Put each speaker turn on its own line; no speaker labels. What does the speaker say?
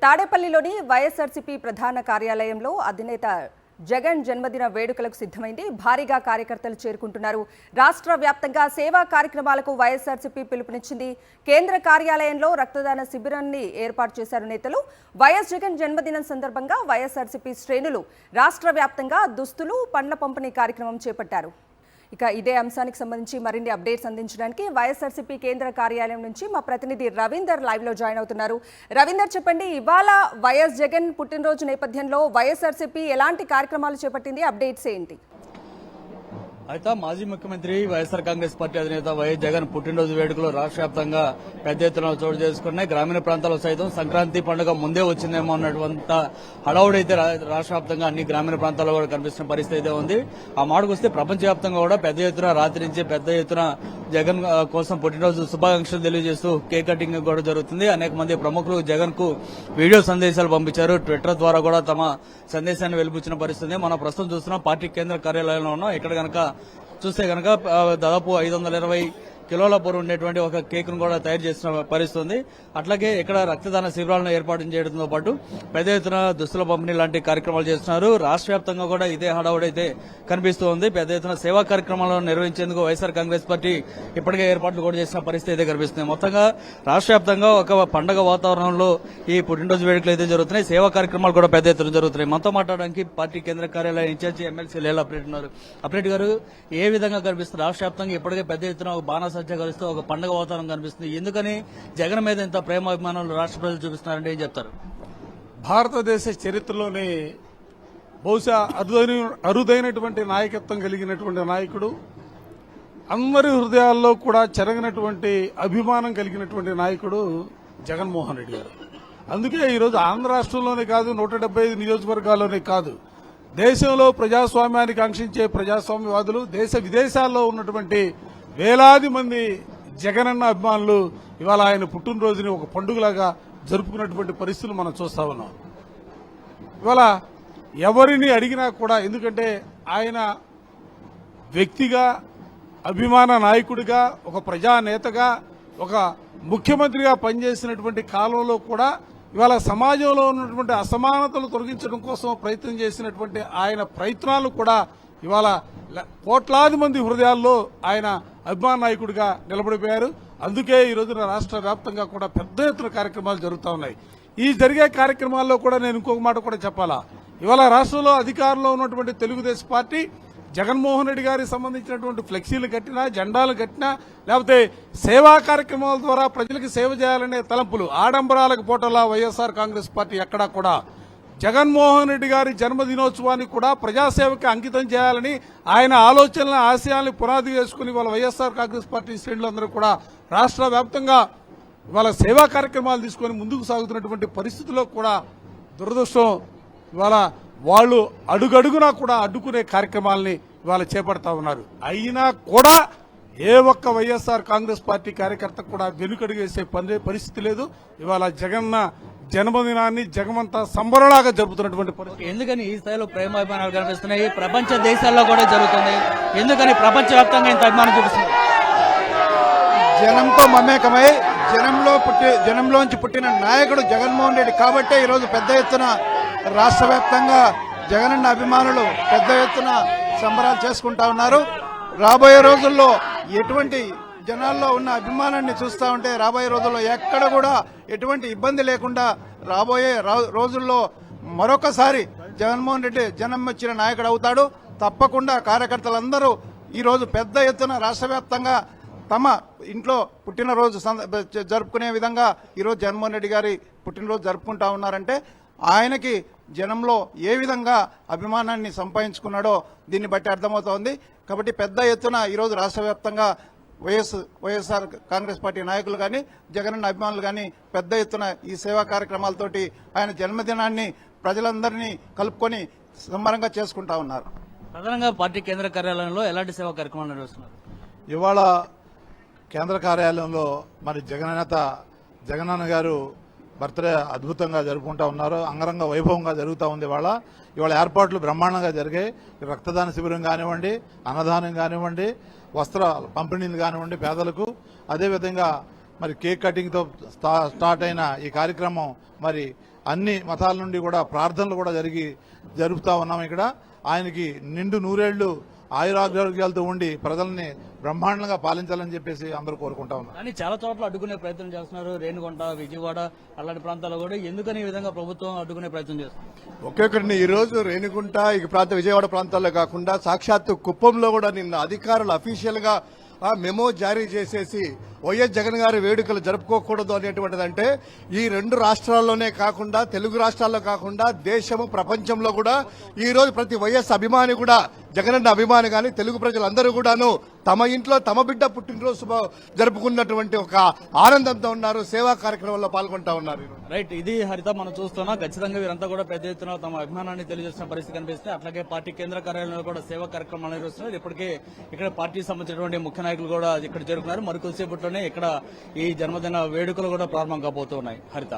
తాడేపల్లిలోని వైఎస్ఆర్సీపీ ప్రధాన కార్యాలయంలో అధినేత జగన్ జన్మదిన వేడుకలకు సిద్ధమైంది. భారీగా కార్యకర్తలు చేరుకుంటున్నారు. రాష్ట్ర వ్యాప్తంగా సేవా కార్యక్రమాలకు వైఎస్ఆర్సీపీ పిలుపునిచ్చింది. కేంద్ర కార్యాలయంలో రక్తదాన శిబిరాన్ని ఏర్పాటు చేశారు నేతలు. వైఎస్ జగన్ జన్మదినం సందర్భంగా వైఎస్ఆర్సీపీ శ్రేణులు రాష్ట్ర వ్యాప్తంగా దుస్తులు, పండ్ల పంపిణీ కార్యక్రమం చేపట్టారు. ఇక ఇదే అంశానికి సంబంధించి మరిన్ని అప్డేట్స్ అందించడానికి వైఎస్ఆర్సీపీ కేంద్ర కార్యాలయం నుంచి మా ప్రతినిధి రవీందర్ లైవ్ లో జాయిన్ అవుతున్నారు. రవీందర్, చెప్పండి, ఇవాళ వైఎస్ జగన్ పుట్టినరోజు నేపథ్యంలో వైఎస్ఆర్సీపీ ఎలాంటి కార్యక్రమాలు చేపట్టింది, అప్డేట్స్ ఏంటి?
అయితే మాజీ ముఖ్యమంత్రి వైఎస్ఆర్ కాంగ్రెస్ పార్టీ అధినేత వైఎస్ జగన్ పుట్టినరోజు వేడుకలు రాష్ట్ర వ్యాప్తంగా పెద్ద ఎత్తున చోటు చేసుకున్నాయి. గ్రామీణ ప్రాంతాల్లో సైతం సంక్రాంతి పండుగ ముందే వచ్చిందేమో అన్నటువంటి హడావుడైతే రాష్ట్ర వ్యాప్తంగా అన్ని గ్రామీణ ప్రాంతాల్లో కూడా కనిపిస్తున్న పరిస్థితి అయితే ఉంది. ఆ మాటకు వస్తే ప్రపంచవ్యాప్తంగా కూడా పెద్ద ఎత్తున రాత్రి నుంచి పెద్ద ఎత్తున జగన్ కోసం పుట్టినరోజు శుభాకాంక్షలు తెలియజేస్తూ కేక్ కటింగ్ కూడా జరుగుతుంది. అనేక మంది ప్రముఖులు జగన్ కు వీడియో సందేశాలు పంపించారు. ట్విట్టర్ ద్వారా కూడా తమ సందేశాన్ని వెలిపించిన పరిస్థితి. మనం ప్రస్తుతం చూస్తున్నాం పార్టీ కేంద్ర కార్యాలయంలో ఉన్నాం. ఇక్కడ కనుక చూస్తే కనుక దాదాపు 520 కిలోల బరువు ఉండేటువంటి ఒక కేక్ ను కూడా తయారు చేసిన పరిస్థితి ఉంది. అట్లాగే ఇక్కడ రక్తదాన శిబిరాలను ఏర్పాటు చేయడంతో పాటు పెద్ద ఎత్తున దుస్తుల పంపిణీ లాంటి కార్యక్రమాలు చేస్తున్నారు. రాష్ట్ర వ్యాప్తంగా కూడా ఇదే హడావుడైతే కనిపిస్తూ ఉంది. పెద్ద ఎత్తున సేవా కార్యక్రమాలను నిర్వహించేందుకు వైఎస్ఆర్ కాంగ్రెస్ పార్టీ ఇప్పటికే ఏర్పాట్లు కూడా చేసిన పరిస్థితి అయితే కనిపిస్తుంది. మొత్తంగా రాష్ట్ర వ్యాప్తంగా ఒక పండగ వాతావరణంలో ఈ పుట్టినరోజు వేడుకలు అయితే జరుగుతున్నాయి. సేవా కార్యక్రమాలు కూడా పెద్ద ఎత్తున జరుగుతున్నాయి. మనతో మాట్లాడడానికి పార్టీ కేంద్ర కార్యాలయం ఇన్ఛార్జి ఎమ్మెల్సీ లేలా అప్డేట్ ఉన్నారు. అప్డేట్ గారు, ఏ విధంగా కనిపిస్తుంది రాష్ట్ర వ్యాప్తంగా ఇప్పటికే పెద్ద ఎత్తున ఒక బాణాసంచా కలుస్తూ ఒక పండుగ వాతావరణం కనిపిస్తుంది? ఎందుకని జగన్ మీద ఇంత ప్రేమాభిమానాలు రాష్ట్ర ప్రజలు చూపిస్తున్నారంటే ఏం చెప్తారు?
భారతదేశ చరిత్రలోనే బహుశా అరుదైనటువంటి నాయకత్వం కలిగినటువంటి నాయకుడు, అందరి హృదయాల్లో కూడా చెరగనటువంటి అభిమానం కలిగినటువంటి నాయకుడు జగన్మోహన్ రెడ్డి గారు. అందుకే ఈరోజు ఆంధ్ర రాష్ట్రంలోనే కాదు, 175 నియోజకవర్గాల్లోనే కాదు, దేశంలో ప్రజాస్వామ్యానికి ఆంక్షించే ప్రజాస్వామ్యవాదులు, దేశ విదేశాల్లో ఉన్నటువంటి వేలాది మంది జగనన్న అభిమానులు ఇవాళ ఆయన పుట్టినరోజుని ఒక పండుగలాగా జరుపుకున్నటువంటి పరిస్థితులు మనం చూస్తా ఉన్నాం. ఇవాళ ఎవరిని అడిగినా కూడా, ఎందుకంటే ఆయన వ్యక్తిగా, అభిమాన నాయకుడిగా, ఒక ప్రజానేతగా, ఒక ముఖ్యమంత్రిగా పనిచేసినటువంటి కాలంలో కూడా ఇవాళ సమాజంలో ఉన్నటువంటి అసమానతలు తొలగించడం కోసం ప్రయత్నం చేసినటువంటి ఆయన ప్రయత్నాలు కూడా ఇవాళ కోట్లాది మంది హృదయాల్లో ఆయన అభిమాన నాయకుడిగా నిలబడిపోయారు. అందుకే ఈ రోజున రాష్ట్ర వ్యాప్తంగా కూడా పెద్ద ఎత్తున కార్యక్రమాలు జరుగుతూ ఉన్నాయి. ఈ జరిగే కార్యక్రమాల్లో కూడా నేను ఇంకొక మాట కూడా చెప్పాలా. ఇవాళ రాష్ట్రంలో అధికారంలో ఉన్నటువంటి తెలుగుదేశం పార్టీ జగన్మోహన్ రెడ్డి గారికి సంబంధించినటువంటి ఫ్లెక్సీలు కట్టినా, జెండాలు కట్టినా, లేకపోతే సేవా కార్యక్రమాల ద్వారా ప్రజలకు సేవ చేయాలనే తలంపులు, ఆడంబరాలకు పోటలా వైఎస్ఆర్ కాంగ్రెస్ పార్టీ ఎక్కడా కూడా జగన్మోహన్ రెడ్డి గారి జన్మదినోత్సవాన్ని కూడా ప్రజాసేవకి అంకితం చేయాలని ఆయన ఆలోచనల ఆశయాల్ని పునాది వేసుకుని ఇవాళ వైఎస్ఆర్ కాంగ్రెస్ పార్టీ శ్రేణులందరూ కూడా రాష్ట్ర వ్యాప్తంగా ఇవాళ సేవా కార్యక్రమాలు తీసుకుని ముందుకు సాగుతున్నటువంటి పరిస్థితుల్లో కూడా దురదృష్టం ఇవాళ వాళ్ళు అడుగడుగునా కూడా అడ్డుకునే కార్యక్రమాలని ఇవాళ చేపడతా ఉన్నారు. అయినా కూడా ఏ ఒక్క వైఎస్ఆర్ కాంగ్రెస్ పార్టీ కార్యకర్త కూడా వెనుకడుగేసే పరిస్థితి లేదు. ఇవాళ జగన్న జన్మదినాన్ని జగమంతా సంబరలాగా జరుపుతున్నటువంటి పరిస్థితి.
ఎందుకని ఈ స్థాయిలో ప్రేమాభిమానాలు కనిపిస్తున్నాయి? ప్రపంచ దేశాల్లో కూడా జరుగుతుంది. ఎందుకని ప్రపంచవ్యాప్తంగా ఇంత అభిమానం చూపిస్తుంది?
జనంతో మమేకమై జనంలోంచి పుట్టిన నాయకుడు జగన్మోహన్ రెడ్డి కాబట్టే ఈరోజు పెద్ద ఎత్తున రాష్ట్ర వ్యాప్తంగా జగనన్న అభిమానులు పెద్ద ఎత్తున సంబరాలు చేసుకుంటా ఉన్నారు. రాబోయే రోజుల్లో ఎటువంటి జనాల్లో ఉన్న అభిమానాన్ని చూస్తూ ఉంటే రాబోయే రోజుల్లో ఎక్కడ కూడా ఎటువంటి ఇబ్బంది లేకుండా రాబోయే రోజుల్లో మరొకసారి జగన్మోహన్ రెడ్డి జనం వచ్చిన నాయకుడు అవుతాడు. తప్పకుండా కార్యకర్తలందరూ ఈరోజు పెద్ద ఎత్తున రాష్ట్ర వ్యాప్తంగా తమ ఇంట్లో పుట్టినరోజు జరుపుకునే విధంగా ఈరోజు జగన్మోహన్ రెడ్డి గారి పుట్టినరోజు జరుపుకుంటా ఉన్నారంటే ఆయనకి జనంలో ఏ విధంగా అభిమానాన్ని సంపాదించుకున్నాడో దీన్ని బట్టి అర్థమవుతోంది. కాబట్టి పెద్ద ఎత్తున ఈరోజు రాష్ట్ర వ్యాప్తంగా వైఎస్ఆర్ కాంగ్రెస్ పార్టీ నాయకులు కానీ, జగనన్న అభిమానులు కానీ పెద్ద ఎత్తున ఈ సేవా కార్యక్రమాలతోటి ఆయన జన్మదినాన్ని ప్రజలందరినీ కలుపుకొని సంబరంగా చేసుకుంటా ఉన్నారు.
ప్రధానంగా పార్టీ కేంద్ర కార్యాలయంలో ఎలాంటి సేవా కార్యక్రమాలు నిర్వహిస్తున్నారు?
ఇవాళ కేంద్ర కార్యాలయంలో మరి జగనన్న గారు బర్త్డే అద్భుతంగా జరుపుకుంటా ఉన్నారు. అంగరంగ వైభవంగా జరుగుతూ ఉంది. ఇవాళ ఏర్పాట్లు బ్రహ్మాండంగా జరిగాయి. రక్తదాన శిబిరం కానివ్వండి, అన్నదానం కానివ్వండి, వస్త్ర పంపిణీలు కానివ్వండి పేదలకు, అదేవిధంగా మరి కేక్ కటింగ్ తో స్టార్ట్ అయిన ఈ కార్యక్రమం మరి అన్ని మతాల నుండి కూడా ప్రార్థనలు కూడా జరుపుతా ఉన్నాం ఇక్కడ. ఆయనకి నిండు నూరేళ్లు ఆయురారోగ్యాలతో ఉండి ప్రజల్ని బ్రహ్మాండంగా పాలించాలని చెప్పేసి అందరూ కోరుకుంటా ఉన్నారు.
కానీ చాలా చోట్ల అడ్డుకునే ప్రయత్నం చేస్తున్నారు. రేణిగుంట, విజయవాడ అలాంటి ప్రాంతాల్లో కూడా ఎందుకని ఈ విధంగా ప్రభుత్వం అడ్డుకునే ప్రయత్నం చేస్తుంది?
ఒక్కొక్కరిని ఈ రోజు రేణిగుంట ఈ విజయవాడ ప్రాంతాల్లో కాకుండా సాక్షాత్తు కుప్పంలో కూడా నిన్న అధికారులు అఫీషియల్ గా మెమో జారీ చేసేసి వైఎస్ జగన్ గారి వేడుకలు జరుపుకోకూడదు అనేటువంటిదంటే ఈ రెండు రాష్ట్రాల్లోనే కాకుండా తెలుగు రాష్ట్రాల్లో కాకుండా దేశము ప్రపంచంలో కూడా ఈ రోజు ప్రతి వైఎస్ అభిమాని కూడా జగనన్న అభిమాని కానీ తెలుగు ప్రజలందరూ కూడాను తమ ఇంట్లో తమ బిడ్డ పుట్టినరోజు జరుపుకున్నటువంటి ఒక ఆనందంతో ఉన్నారు. సేవా కార్యక్రమంలో పాల్గొంటా ఉన్నారు.
రైట్, ఇది హరిత మనం చూస్తున్నాం. ఖచ్చితంగా వీరంతా కూడా పెద్ద ఎత్తున తమ అభిమానాన్ని తెలియజేస్తున్న పరిస్థితి కనిపిస్తే, అట్లాగే పార్టీ కేంద్ర కార్యాలయంలో కూడా సేవా కార్యక్రమాలు నిర్వహిస్తున్నారు. ఇప్పటికే ఇక్కడ పార్టీకి సంబంధించినటువంటి ముఖ్య నాయకులు కూడా ఇక్కడ చేరుకున్నారు. మరికొద్దిసేపట్లోనే ఇక్కడ ఈ జన్మదిన వేడుకలు కూడా ప్రారంభం కాబోతున్నాయి. హరిత.